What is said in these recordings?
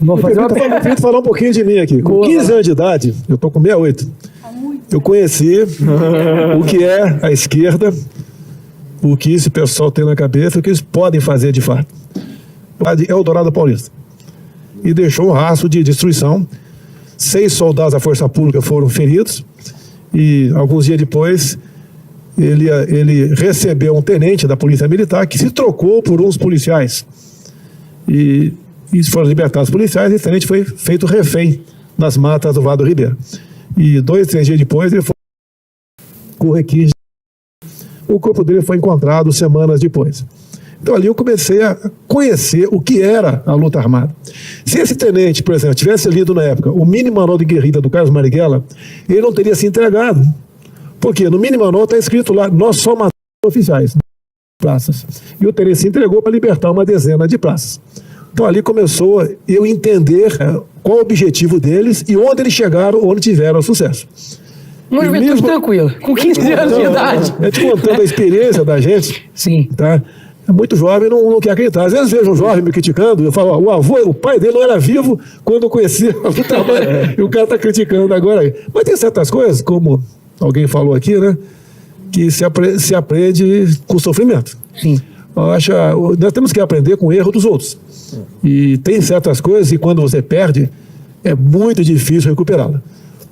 Vou falar um pouquinho de mim aqui. Com 15 anos de idade, eu estou com 68, eu conheci o que é a esquerda, o que esse pessoal tem na cabeça, o que eles podem fazer de fato. Eldorado Paulista. E deixou um rastro de destruição. 6 soldados da Força Pública foram feridos e alguns dias depois ele recebeu um tenente da Polícia Militar que se trocou por uns policiais. E foram libertados os policiais e o tenente foi feito refém nas matas do Vale do Ribeira. E 2, 3 dias depois ele foi com requinte. O corpo dele foi encontrado semanas depois. Então ali eu comecei a conhecer o que era a luta armada. Se esse tenente, por exemplo, tivesse lido na época o mini manual de guerrilha do Carlos Marighella, ele não teria se entregado. Porque no mini manual está escrito lá, nós só matamos oficiais, praças. E o tenente se entregou para libertar uma dezena de praças. Então ali começou eu entender qual o objetivo deles e onde eles chegaram, onde tiveram sucesso. Uma juventude tranquila, com 15 anos de idade. Eu te contando a experiência da gente. Sim. Tá? É muito jovem, não quer acreditar. Às vezes vejo um jovem me criticando, eu falo, o pai dele não era vivo quando eu conhecia o trabalho. E o cara está criticando agora. Mas tem certas coisas, como alguém falou aqui, né? Que se aprende com sofrimento. Sim. Nós temos que aprender com o erro dos outros. E tem certas coisas que quando você perde, é muito difícil recuperá-la.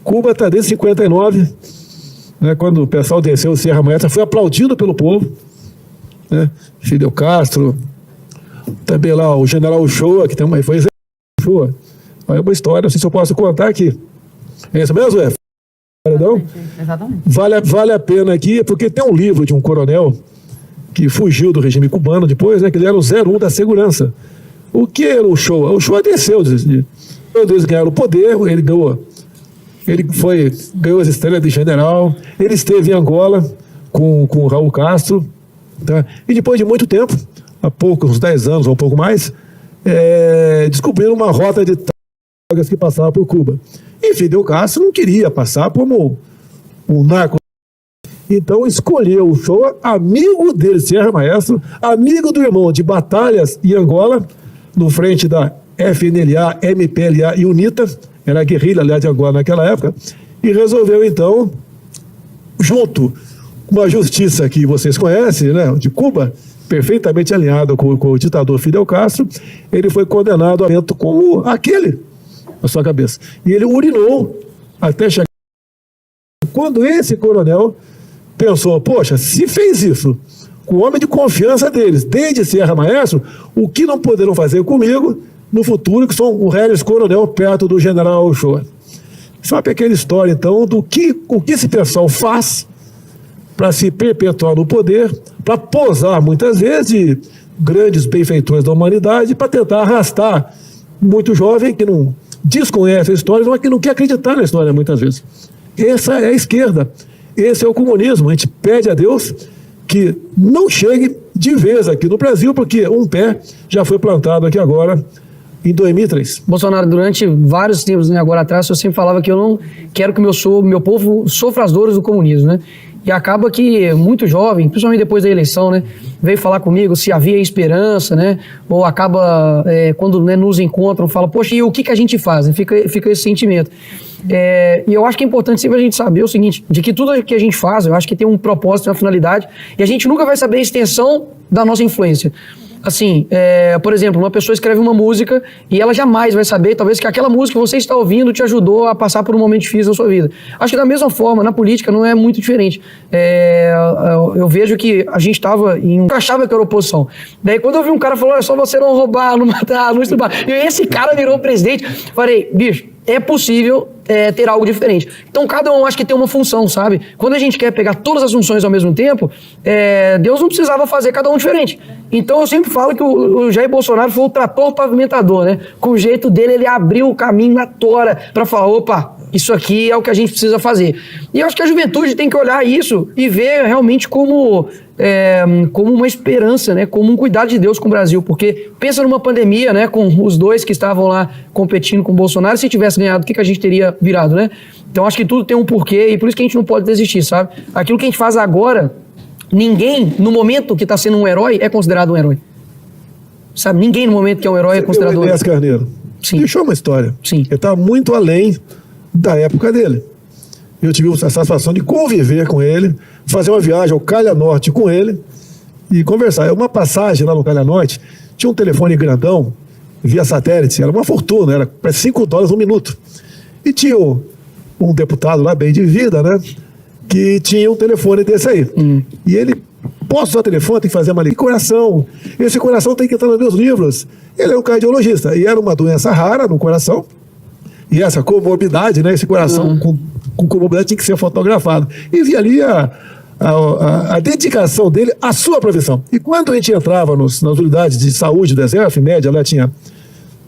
Cuba está desde 59, né, quando o pessoal desceu o Serra Maestra, foi aplaudido pelo povo, né, Fidel Castro, também lá o general Uchoa, que também foi Uchoa. É uma história, não sei se eu posso contar aqui. É isso mesmo, Zé? Exatamente. Vale a pena aqui, porque tem um livro de um coronel que fugiu do regime cubano depois, né, que ele era o 01 da segurança. O que era o Uchoa? O Uchoa desceu, quando eles ganharam o poder, ele ganhou as estrelas de general, ele esteve em Angola com o Raul Castro, tá? E depois de muito tempo, há uns 10 anos ou um pouco mais, descobriram uma rota de drogas que passava por Cuba. E Fidel Castro não queria passar como um narco. Então escolheu o Uchoa, amigo dele, Serra Maestro, amigo do irmão de batalhas em Angola, no frente da FNLA, MPLA e UNITA, era a guerrilha, aliás, de Angola naquela época, e resolveu, então, junto com a justiça que vocês conhecem, né, de Cuba, perfeitamente alinhada com o ditador Fidel Castro, ele foi condenado a morte como aquele, na sua cabeça. E ele urinou até chegar. Quando esse coronel pensou, poxa, se fez isso com o homem de confiança deles, desde Serra Maestro, o que não poderão fazer comigo no futuro, que são o Regis Coronel perto do general Uchoa. Isso é uma pequena história, então, o que esse pessoal faz para se perpetuar no poder, para posar, muitas vezes, de grandes benfeitores da humanidade, para tentar arrastar muito jovem que não desconhece a história, mas que não quer acreditar na história, muitas vezes. Essa é a esquerda. Esse é o comunismo. A gente pede a Deus que não chegue de vez aqui no Brasil, porque um pé já foi plantado aqui agora, em 2003. Bolsonaro, durante vários tempos, né, agora atrás, eu sempre falava que eu não quero que meu povo sofra as dores do comunismo, né? E acaba que muito jovem, principalmente depois da eleição, né, veio falar comigo se havia esperança, né? Ou acaba, quando, né, nos encontram, fala, poxa, e o que a gente faz? Fica esse sentimento. E eu acho que é importante sempre a gente saber o seguinte, de que tudo que a gente faz, eu acho que tem um propósito, uma finalidade, e a gente nunca vai saber a extensão da nossa influência. Assim, por exemplo, uma pessoa escreve uma música e ela jamais vai saber, talvez, que aquela música que você está ouvindo te ajudou a passar por um momento difícil na sua vida. Acho que da mesma forma, na política não é muito diferente. Eu vejo que a gente estava eu achava que era oposição. Daí quando eu vi um cara falando, é só você não roubar, não matar, não estuprar, e esse cara virou presidente, falei, bicho, é possível ter algo diferente. Então cada um acho que tem uma função, sabe? Quando a gente quer pegar todas as funções ao mesmo tempo, Deus não precisava fazer cada um diferente. Então eu sempre falo que o Jair Bolsonaro foi o trator pavimentador, né? Com o jeito dele, ele abriu o caminho na tora para falar, opa, isso aqui é o que a gente precisa fazer. E eu acho que a juventude tem que olhar isso e ver realmente como uma esperança, né? Como um cuidado de Deus com o Brasil, porque pensa numa pandemia, né? Com os dois que estavam lá competindo com o Bolsonaro, se tivesse ganhado, o que a gente teria virado, né? Então acho que tudo tem um porquê e por isso que a gente não pode desistir, sabe? Aquilo que a gente faz agora, ninguém, no momento que está sendo um herói, é considerado um herói. Sabe? Ninguém no momento que é um herói é considerado um herói. Carneiro, Sim. Deixou uma história. Sim. Ele está muito além da época dele. Eu tive a satisfação de conviver com ele, fazer uma viagem ao Calha Norte com ele e conversar. Uma passagem lá no Calha Norte, tinha um telefone grandão, via satélite, era uma fortuna, era para $5 um minuto. E tinha um deputado lá, bem de vida, né, que tinha um telefone desse aí. E ele, posso usar o telefone, tem que fazer uma ligação. Coração, esse coração tem que entrar nos meus livros. Ele é um cardiologista, e era uma doença rara no coração, e essa comorbidade, né, esse coração com comorbidade tinha que ser fotografado. E via ali a dedicação dele à sua profissão. E quando a gente entrava nas unidades de saúde do Exército, em média, lá tinha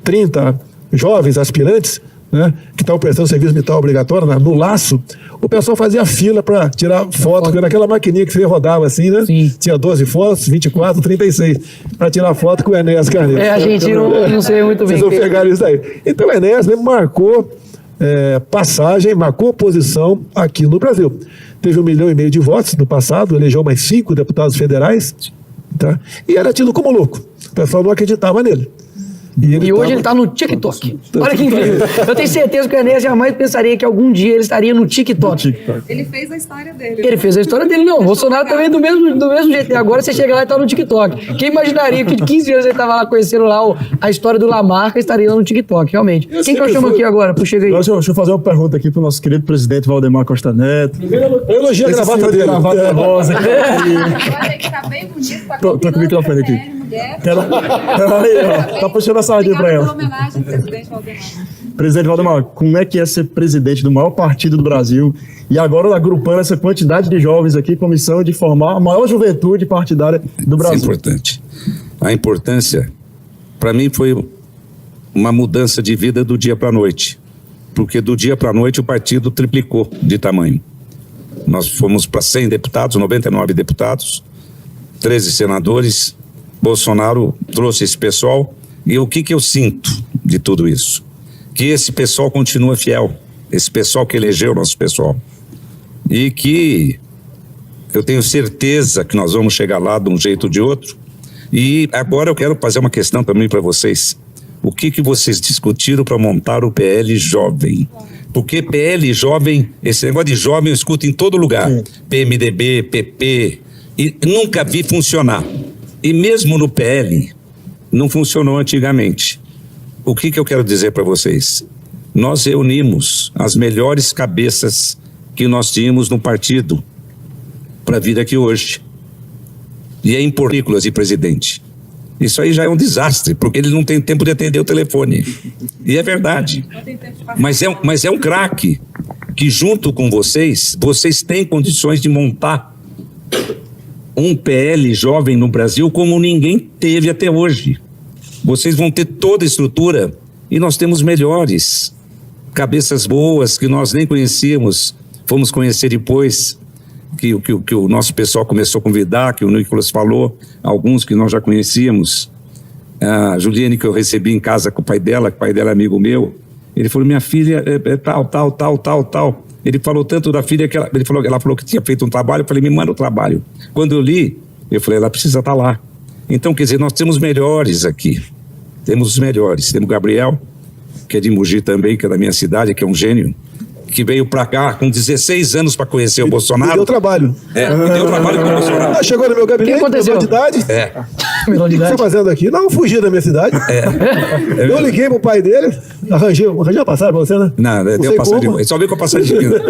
30 jovens aspirantes, né, que estavam prestando serviço militar obrigatório no laço, o pessoal fazia fila para tirar foto, porque naquela maquininha que você rodava assim, né? Sim. Tinha 12 fotos, 24, 36, para tirar foto com o Enéas Carneiro. A gente não sei muito bem. Vocês não pegaram isso aí. Então o Enéas mesmo marcou passagem, marcou posição aqui no Brasil. Teve 1,5 milhão de votos no passado, elegeu mais 5 deputados federais, tá? E era tido como louco. O pessoal não acreditava nele. E hoje ele está no TikTok. Olha que incrível. Eu tenho certeza que o Enéas jamais pensaria que algum dia ele estaria no TikTok. Ele fez a história dele. Ele fez a história dele, não. O Bolsonaro também do mesmo jeito. E agora você chega lá e está no TikTok. Quem imaginaria que de 15 anos ele estava lá conhecendo lá a história do Lamarca e estaria lá no TikTok, realmente. Quem que eu chamo aqui agora? Chega aí. Deixa eu fazer uma pergunta aqui pro nosso querido presidente Valdemar Costa Neto. Eu elogio a gravata dele. Gravata rosa. Agora ele tá bem bonito, tá Tô com o microfone aqui. mulher. Tá puxando a sardinha pra Obrigada ela. pela homenagem, presidente Valdemar. Presidente Valdemar, como é que é ser presidente do maior partido do Brasil e agora agrupando essa quantidade de jovens aqui com a missão de formar a maior juventude partidária do Brasil? Isso é importante. A importância, para mim, foi uma mudança de vida do dia para a noite. Porque do dia para a noite o partido triplicou de tamanho. Nós fomos para 100 deputados, 99 deputados, 13 senadores. Bolsonaro trouxe esse pessoal. E o que eu sinto de tudo isso? Que esse pessoal continua fiel. Esse pessoal que elegeu o nosso pessoal. E que eu tenho certeza que nós vamos chegar lá de um jeito ou de outro. E agora eu quero fazer uma questão também para vocês. O que vocês discutiram para montar o PL Jovem? Porque PL Jovem, esse negócio de jovem eu escuto em todo lugar. Sim. PMDB, PP, e nunca vi funcionar. E mesmo no PL, não funcionou antigamente. O que eu quero dizer para vocês? Nós reunimos as melhores cabeças que nós tínhamos no partido para vir aqui hoje. E é em currículos de presidente. Isso aí já é um desastre, porque ele não tem tempo de atender o telefone. E é verdade. Mas é um craque que junto com vocês têm condições de montar um PL jovem no Brasil como ninguém teve até hoje. Vocês vão ter toda a estrutura e nós temos melhores. Cabeças boas que nós nem conhecíamos, fomos conhecer depois. Que o nosso pessoal começou a convidar, que o Nicolas falou, alguns que nós já conhecíamos. A Juliane, que eu recebi em casa com o pai dela, que o pai dela é amigo meu, ele falou, minha filha é tal. Ele falou tanto da filha que ela falou que tinha feito um trabalho, eu falei, me manda o trabalho. Quando eu li, eu falei, ela precisa estar lá. Então, quer dizer, nós temos melhores aqui. Temos os melhores. Temos o Gabriel, que é de Mogi também, que é da minha cidade, que é um gênio, que veio pra cá com 16 anos para conhecer o Bolsonaro. E deu trabalho. E deu trabalho com o Bolsonaro. Chegou no meu gabinete, que aconteceu? de idade. Menor O de que você idade. está fazendo aqui? Não, fugi da minha cidade. Eu liguei pro pai dele, arranjei uma passagem pra você, né? Não, deu passagem. Ele só veio com a passagem de vida.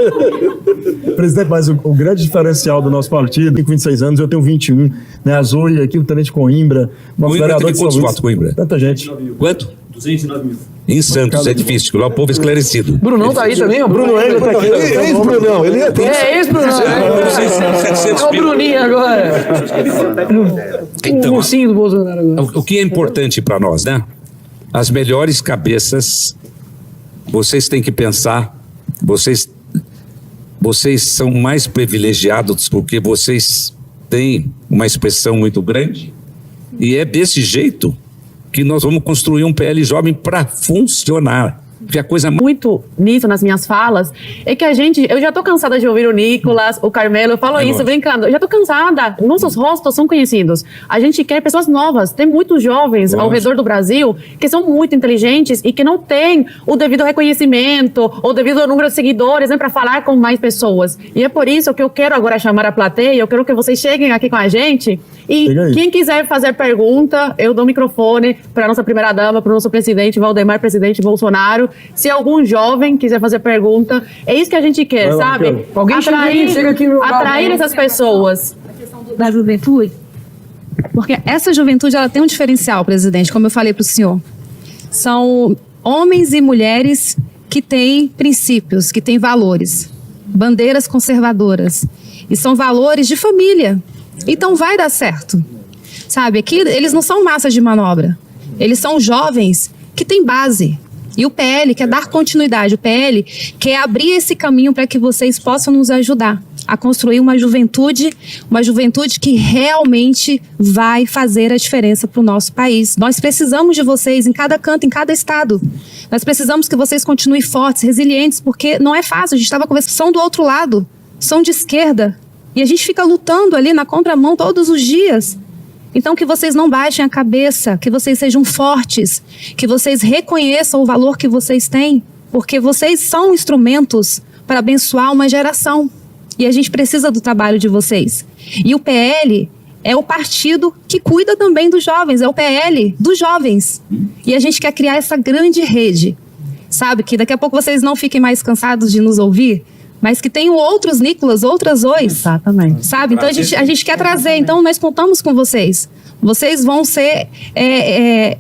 Presidente, mas o grande diferencial do nosso partido, tem 26 anos, eu tenho 21, né? A Zoe aqui, o Tenente Coimbra, nosso Coimbra vereador teve de São quantos Luís. votos, Coimbra? Tanta gente. Quanto? 209 mil. Em Santos, é difícil, lá o povo é esclarecido. Brunão tá aí também, ó. Bruno Engel tá aqui. Ele é ex-Brunão, ele é Ex-Brunão. É 700 o mil. Bruninho agora. Então, O ursinho do Bolsonaro agora. O que é importante para nós, né? As melhores cabeças, vocês têm que pensar, vocês são mais privilegiados porque vocês têm uma expressão muito grande e é desse jeito que nós vamos construir um PL jovem para funcionar. que a coisa muito nisso nas minhas falas, é que eu já tô cansada de ouvir o Nicolas, o Carmelo, eu falo isso brincando, eu já tô cansada, nossos rostos são conhecidos, a gente quer pessoas novas, tem muitos jovens ao redor do Brasil que são muito inteligentes e que não têm o devido reconhecimento, ou devido número de seguidores, né, para falar com mais pessoas, e é por isso que eu quero agora chamar a plateia, eu quero que vocês cheguem aqui com a gente, e quem quiser fazer pergunta, eu dou o microfone para a nossa primeira-dama, para o nosso presidente Valdemar, presidente Bolsonaro. Se algum jovem quiser fazer pergunta, é isso que a gente quer, sabe? Alguém chega aqui no atrair essas pessoas. Da juventude, porque essa juventude ela tem um diferencial, presidente, como eu falei para o senhor. São homens e mulheres que têm princípios, que têm valores, bandeiras conservadoras, e são valores de família. Então vai dar certo, sabe? Aqui eles não são massa de manobra, eles são jovens que têm base. E o PL quer dar continuidade, o PL quer abrir esse caminho para que vocês possam nos ajudar a construir uma juventude que realmente vai fazer a diferença para o nosso país. Nós precisamos de vocês em cada canto, em cada estado. Nós precisamos que vocês continuem fortes, resilientes, porque não é fácil. A gente estava conversando, são do outro lado, são de esquerda. E a gente fica lutando ali na contramão todos os dias. Então que vocês não baixem a cabeça, que vocês sejam fortes, que vocês reconheçam o valor que vocês têm, porque vocês são instrumentos para abençoar uma geração. E a gente precisa do trabalho de vocês. E o PL é o partido que cuida também dos jovens, é o PL dos jovens. E a gente quer criar essa grande rede, sabe? Que daqui a pouco vocês não fiquem mais cansados de nos ouvir, mas que tenham outros Nicolas, outras Zoes. Exatamente. Sabe? Então a gente quer trazer, então nós contamos com vocês. Vocês vão ser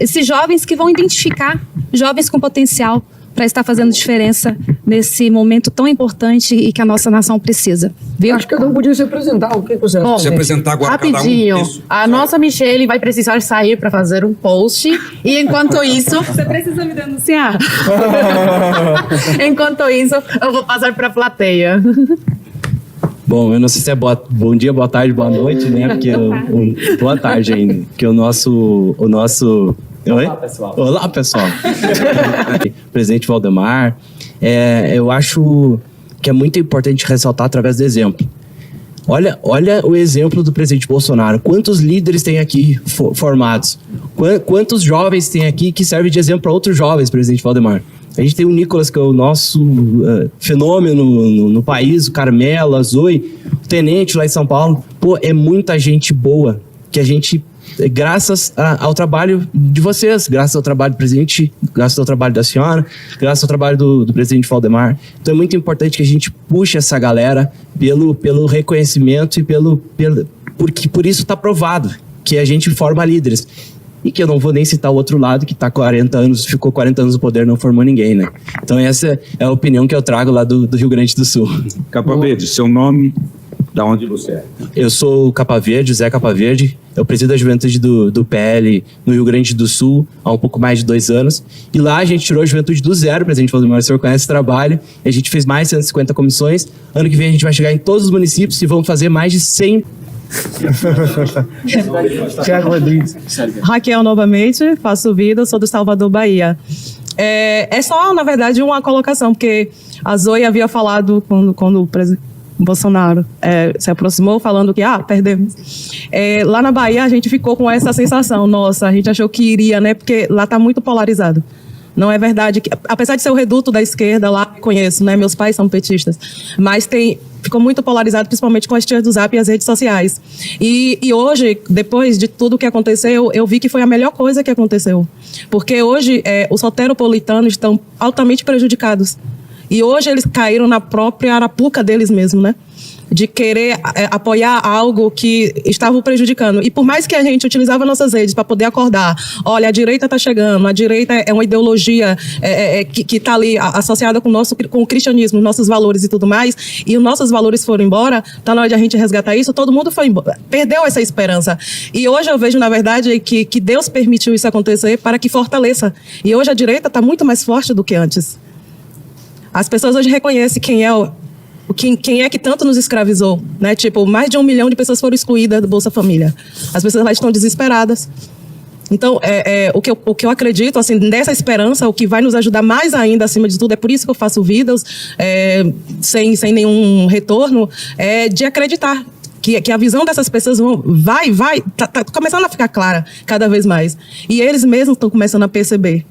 esses jovens que vão identificar jovens com potencial para estar fazendo diferença nesse momento tão importante e que a nossa nação precisa. Viu? Acho que cada um podia se apresentar. O que você acha? Bom, se apresentar agora rapidinho, cada um. Isso. a nossa Michele vai precisar sair para fazer um post e enquanto isso... Você precisa me denunciar? Enquanto isso, eu vou passar para a plateia. Bom, eu não sei se é bom dia, boa tarde, boa noite, né? Porque boa tarde ainda. Porque o nosso Oi? Olá, pessoal. Olá, pessoal. Presidente Valdemar, eu acho que é muito importante ressaltar através do exemplo. Olha o exemplo do presidente Bolsonaro. Quantos líderes tem aqui formados? Quantos jovens tem aqui que servem de exemplo para outros jovens, presidente Valdemar? A gente tem o Nicolas, que é o nosso fenômeno no país, o Carmelo, a Zoe, o Tenente lá em São Paulo. Pô, é muita gente boa que a gente... Graças ao trabalho de vocês, graças ao trabalho do presidente, graças ao trabalho da senhora, graças ao trabalho do presidente Valdemar. Então é muito importante que a gente puxe essa galera pelo reconhecimento e porque por isso está provado que a gente forma líderes. E que eu não vou nem citar o outro lado, que tá 40 anos, ficou 40 anos no poder, não formou ninguém, né? Então essa é a opinião que eu trago lá do Rio Grande do Sul. Capa Verde, seu nome, da onde você é? Eu sou o Capa Verde, José Capa Verde. Eu presido a juventude do PL no Rio Grande do Sul há um pouco mais de 2 anos. E lá a gente tirou a juventude do zero, presidente Valdemar, o senhor conhece o trabalho. E a gente fez mais de 150 comissões. Ano que vem a gente vai chegar em todos os municípios e vamos fazer mais de 100... Raquel novamente, faço vida, sou do Salvador, Bahia. É só, na verdade, uma colocação, porque a Zoe havia falado quando o presidente Bolsonaro se aproximou, falando que, perdemos. Lá na Bahia a gente ficou com essa sensação, nossa, a gente achou que iria, né, porque lá está muito polarizado. Não é verdade que, apesar de ser o reduto da esquerda lá, conheço, né, meus pais são petistas, mas ficou muito polarizado, principalmente com as tias do Zap e as redes sociais. E hoje, depois de tudo que aconteceu, eu vi que foi a melhor coisa que aconteceu. Porque hoje os soteropolitanos estão altamente prejudicados. E hoje eles caíram na própria arapuca deles mesmos, né? De querer apoiar algo que estava prejudicando. E por mais que a gente utilizava nossas redes para poder acordar, olha, a direita está chegando, a direita é uma ideologia que está ali associada com o cristianismo, nossos valores e tudo mais, e os nossos valores foram embora, está na hora de a gente resgatar isso, todo mundo foi embora, perdeu essa esperança. E hoje eu vejo, na verdade, que Deus permitiu isso acontecer para que fortaleça. E hoje a direita está muito mais forte do que antes. As pessoas hoje reconhecem quem é que tanto nos escravizou, né? Tipo, mais de 1 milhão de pessoas foram excluídas do Bolsa Família. As pessoas lá estão desesperadas. Então, o que eu acredito, assim, nessa esperança, o que vai nos ajudar mais ainda, acima de tudo, é por isso que eu faço Vidas, sem nenhum retorno, de acreditar que a visão dessas pessoas tá começando a ficar clara cada vez mais. E eles mesmos estão começando a perceber,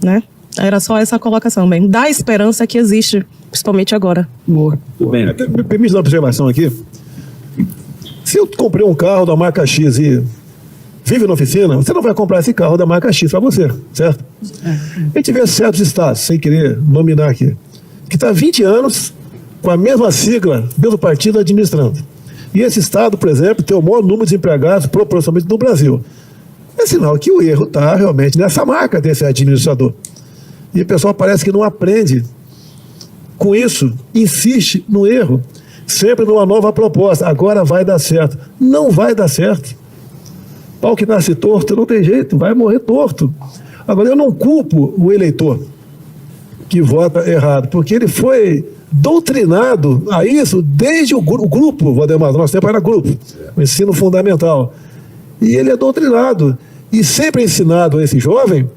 né? Era só essa colocação mesmo. Da esperança que existe, principalmente agora. Boa. Tudo bem. Me permite dar uma observação aqui. Se eu comprei um carro da marca X e vive na oficina, você não vai comprar esse carro da marca X para você, certo? A gente vê certos estados, sem querer nominar aqui, que está há 20 anos com a mesma sigla, mesmo partido administrando. E esse estado, por exemplo, tem o maior número de empregados proporcionalmente no Brasil. É sinal que o erro está realmente nessa marca desse administrador. E o pessoal parece que não aprende com isso, insiste no erro, sempre numa nova proposta. Agora vai dar certo. Não vai dar certo. Pau que nasce torto não tem jeito, vai morrer torto. Agora, eu não culpo o eleitor que vota errado, porque ele foi doutrinado a isso desde o grupo, Valdemar, nosso tempo era grupo, o ensino fundamental. E ele é doutrinado. E sempre ensinado a esse jovem,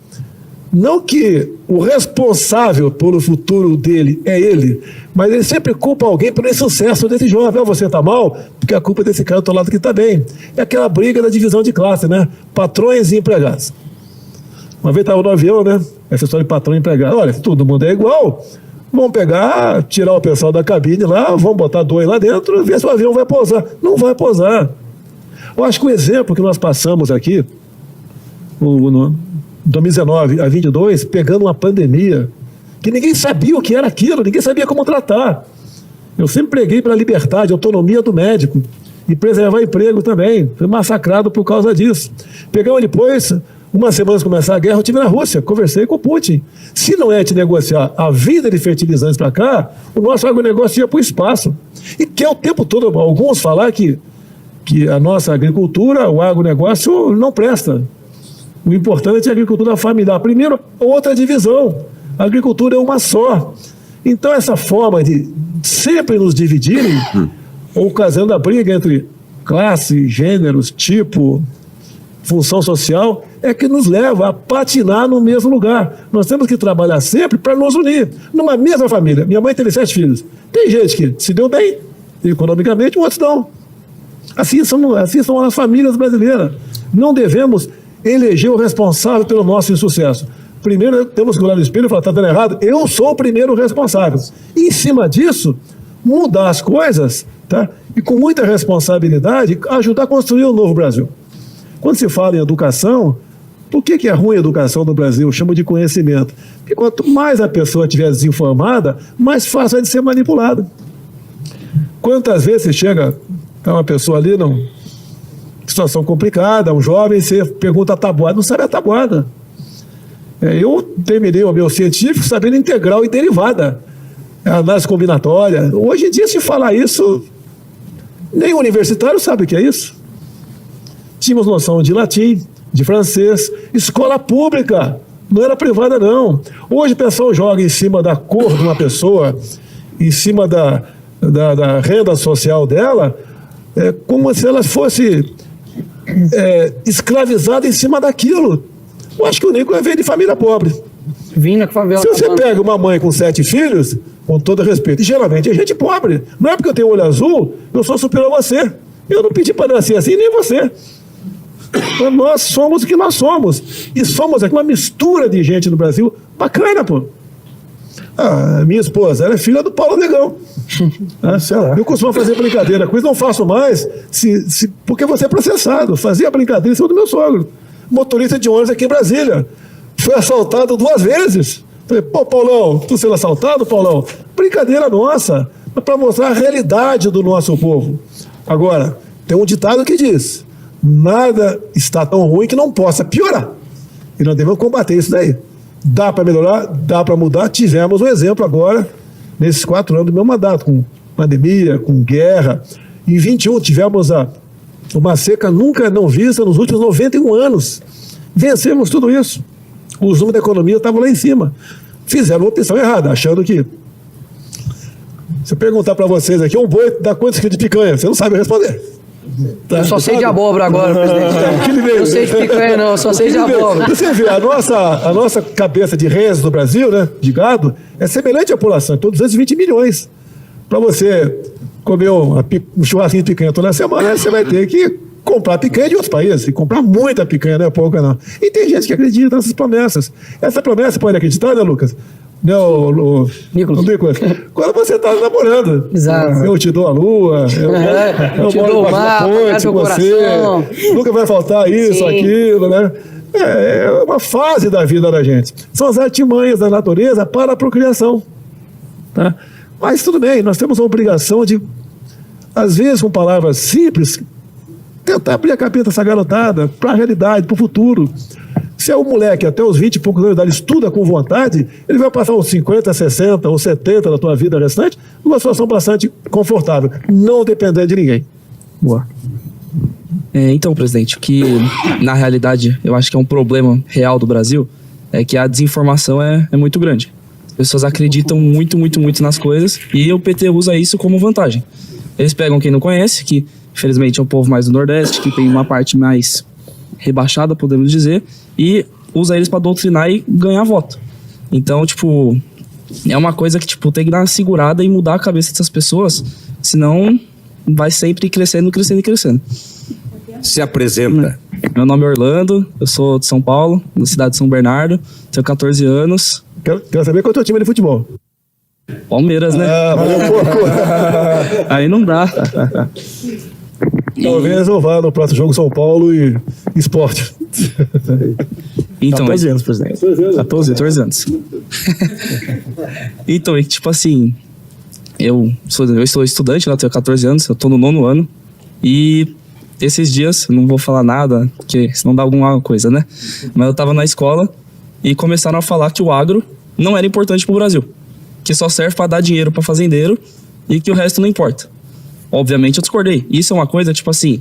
não que o responsável pelo futuro dele é ele, mas ele sempre culpa alguém pelo insucesso desse jovem. Você está mal, porque a culpa é desse cara do outro lado que está bem. É aquela briga da divisão de classe, né? Patrões e empregados. Uma vez estava no avião, né? Essa história de patrão e empregado. Olha, todo mundo é igual. Vamos pegar, tirar o pessoal da cabine lá, vamos botar 2 lá dentro e ver se o avião vai pousar. Não vai pousar. Eu acho que o exemplo que nós passamos aqui, no 2019 a 22, pegando uma pandemia, que ninguém sabia o que era aquilo, ninguém sabia como tratar. Eu sempre preguei para a liberdade, a autonomia do médico e preservar emprego também. Fui massacrado por causa disso. Pegamos depois, uma semana antes de começar a guerra, eu estive na Rússia, conversei com o Putin. Se não é de negociar a vida de fertilizantes para cá, o nosso agronegócio ia para o espaço. E quer o tempo todo alguns falar que a nossa agricultura, o agronegócio não presta. O importante é a agricultura familiar. Primeiro, outra divisão. A agricultura é uma só. Então, essa forma de sempre nos dividirem, ocasionando a briga entre classe, gêneros, tipo, função social, é que nos leva a patinar no mesmo lugar. Nós temos que trabalhar sempre para nos unir. Numa mesma família. Minha mãe teve 7 filhos. Tem gente que se deu bem economicamente, outros não. Assim são as famílias brasileiras. Não devemos eleger o responsável pelo nosso insucesso. Primeiro, temos que olhar no espelho e falar, está dando errado, eu sou o primeiro responsável. E, em cima disso, mudar as coisas, tá? E com muita responsabilidade, ajudar a construir um novo Brasil. Quando se fala em educação, por que é ruim a educação no Brasil? Eu chamo de conhecimento. Porque quanto mais a pessoa estiver desinformada, mais fácil é de ser manipulada. Quantas vezes você chega, tá uma pessoa ali, não... situação complicada, um jovem, você pergunta a tabuada, não sabe a tabuada. Eu terminei o meu científico sabendo integral e derivada, análise combinatória. Hoje em dia, se falar isso, nem o universitário sabe o que é isso. Tínhamos noção de latim, de francês, escola pública, não era privada não. Hoje o pessoal joga em cima da cor de uma pessoa, em cima da renda social dela, como se ela fosse... escravizado em cima daquilo. Eu acho que o Nicolas veio de família pobre. Vindo com favela. Se você pega uma mãe com 7 filhos, com todo respeito, e geralmente é gente pobre, não é porque eu tenho olho azul, eu sou superior a você. Eu não pedi para nascer assim, nem você. Então, nós somos o que nós somos. E somos aqui uma mistura de gente no Brasil bacana, pô. A minha esposa, ela é filha do Paulo Negão. Eu costumo fazer brincadeira com isso, não faço mais, porque você é processado. Fazia brincadeira em cima do meu sogro, motorista de ônibus aqui em Brasília. Foi assaltado 2 vezes. Falei, pô, Paulão, tu sendo assaltado, Paulão? Brincadeira nossa, para mostrar a realidade do nosso povo. Agora, tem um ditado que diz: nada está tão ruim que não possa piorar. E nós devemos combater isso daí. Dá para melhorar, dá para mudar. Tivemos um exemplo agora, nesses 4 anos do meu mandato, com pandemia, com guerra. Em 21 tivemos uma seca nunca não vista nos últimos 91 anos. Vencemos tudo isso. Os números da economia estavam lá em cima. Fizeram uma opção errada, achando que... Se eu perguntar para vocês aqui, um boi dá quantos quilos de picanha? Você não sabe responder. Tá, Eu só sei de sabe? abóbora agora, presidente. Eu não sei de picanha, não. Eu só sei de abóbora. Você vê, a nossa cabeça de reses no Brasil, né, de gado, é semelhante à população, então 220 milhões. Para você comer um churrasquinho de picanha toda semana, você vai ter que comprar picanha de outros países, e comprar muita picanha, não é pouca não. E tem gente que acredita nessas promessas. Essa promessa pode acreditar, né, Lucas? Não, Nicolas. Quando você está namorando, Exato. eu te dou a lua, eu te moro dou o embaixo da mar, ponte, seu você, coração. nunca vai faltar isso, Sim. aquilo, né? É uma fase da vida da gente. São as artimanhas da natureza para a procriação. Tá? Mas tudo bem, nós temos a obrigação de, às vezes com palavras simples, tentar abrir a cabeça dessa garotada para a realidade, para o futuro. Se é um moleque até os 20 e poucos anos de idade estuda com vontade, ele vai passar uns 50, 60 ou 70 da tua vida restante numa situação bastante confortável, não dependendo de ninguém. Boa. Então, presidente, o que na realidade eu acho que é um problema real do Brasil é que a desinformação é muito grande. As pessoas acreditam muito nas coisas e o PT usa isso como vantagem. Eles pegam quem não conhece, que infelizmente é o povo mais do Nordeste, que tem uma parte mais rebaixada, podemos dizer, e usa eles para doutrinar e ganhar voto. Então, tipo, é uma coisa que tipo, tem que dar uma segurada e mudar a cabeça dessas pessoas, senão vai sempre crescendo. Se apresenta. Meu nome é Orlando, eu sou de São Paulo, da cidade de São Bernardo, tenho 14 anos. Quero saber qual é o teu time de futebol. Palmeiras, né? Valeu um pouco. Aí não dá. Talvez eu vá no próximo jogo São Paulo e Sport. Então, 14 anos, presidente. 14 anos. Então, tipo assim, eu sou estudante, né, tenho 14 anos, eu tô no 9º ano. E esses dias, não vou falar nada, porque senão dá alguma coisa, né? Mas eu tava na escola e começaram a falar que o agro não era importante pro Brasil. Que só serve para dar dinheiro para fazendeiro e que o resto não importa. Obviamente eu discordei. Isso é uma coisa, tipo assim,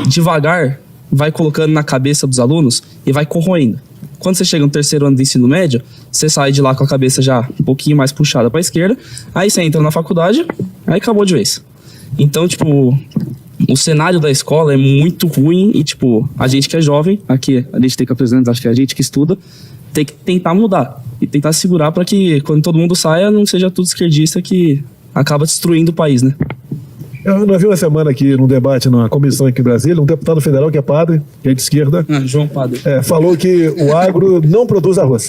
devagar vai colocando na cabeça dos alunos e vai corroendo. Quando você chega no 3º ano de ensino médio, você sai de lá com a cabeça já um pouquinho mais puxada para a esquerda, aí você entra na faculdade, aí acabou de vez. Então, tipo, o cenário da escola é muito ruim e, tipo, a gente que é jovem, aqui a gente tem 14 anos, acho que é a gente que estuda, tem que tentar mudar e tentar segurar para que quando todo mundo saia não seja tudo esquerdista que acaba destruindo o país, né? Eu vi uma semana aqui num debate na comissão aqui em Brasília, um deputado federal que é padre, que é de esquerda, João Padre. falou que o agro não produz arroz.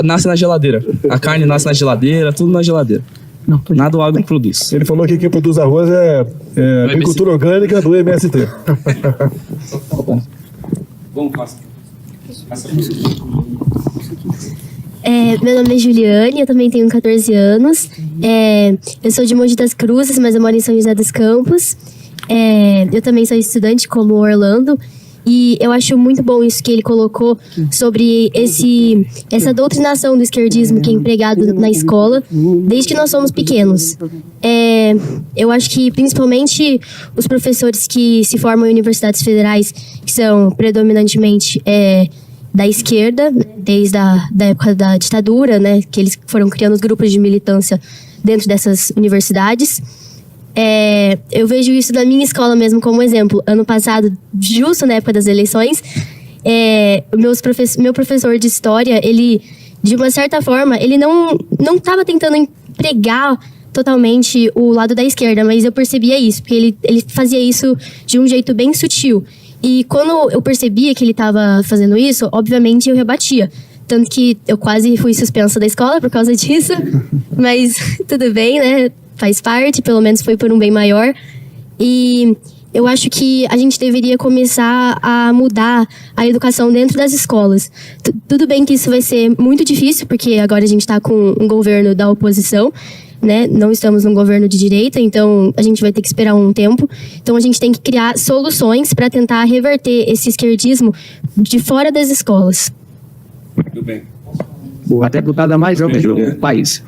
Nasce na geladeira. A carne nasce na geladeira, tudo na geladeira. Nada o agro produz. Ele falou que quem produz arroz é agricultura orgânica do MST. Meu nome é Juliane, eu também tenho 14 anos. Eu sou de Mogi das Cruzes, mas eu moro em São José dos Campos. Eu também sou estudante, como o Orlando. E eu acho muito bom isso que ele colocou sobre essa doutrinação do esquerdismo que é empregado na escola, desde que nós somos pequenos. Eu acho que, principalmente, os professores que se formam em universidades federais, que são predominantemente da esquerda, desde a época da ditadura, né, que eles foram criando os grupos de militância dentro dessas universidades. Eu vejo isso na minha escola mesmo como exemplo. Ano passado, justo na época das eleições, meu professor de história, ele, de uma certa forma, ele não estava tentando empregar totalmente o lado da esquerda, mas eu percebia isso, porque ele fazia isso de um jeito bem sutil. E quando eu percebia que ele estava fazendo isso, obviamente eu rebatia. Tanto que eu quase fui suspensa da escola por causa disso, mas tudo bem, né? Faz parte, pelo menos foi por um bem maior. E eu acho que a gente deveria começar a mudar a educação dentro das escolas. Tudo bem que isso vai ser muito difícil, porque agora a gente está com um governo da oposição, né? Não estamos num governo de direita, então a gente vai ter que esperar um tempo. Então a gente tem que criar soluções para tentar reverter esse esquerdismo de fora das escolas. Muito bem. A deputada mais ampla do país.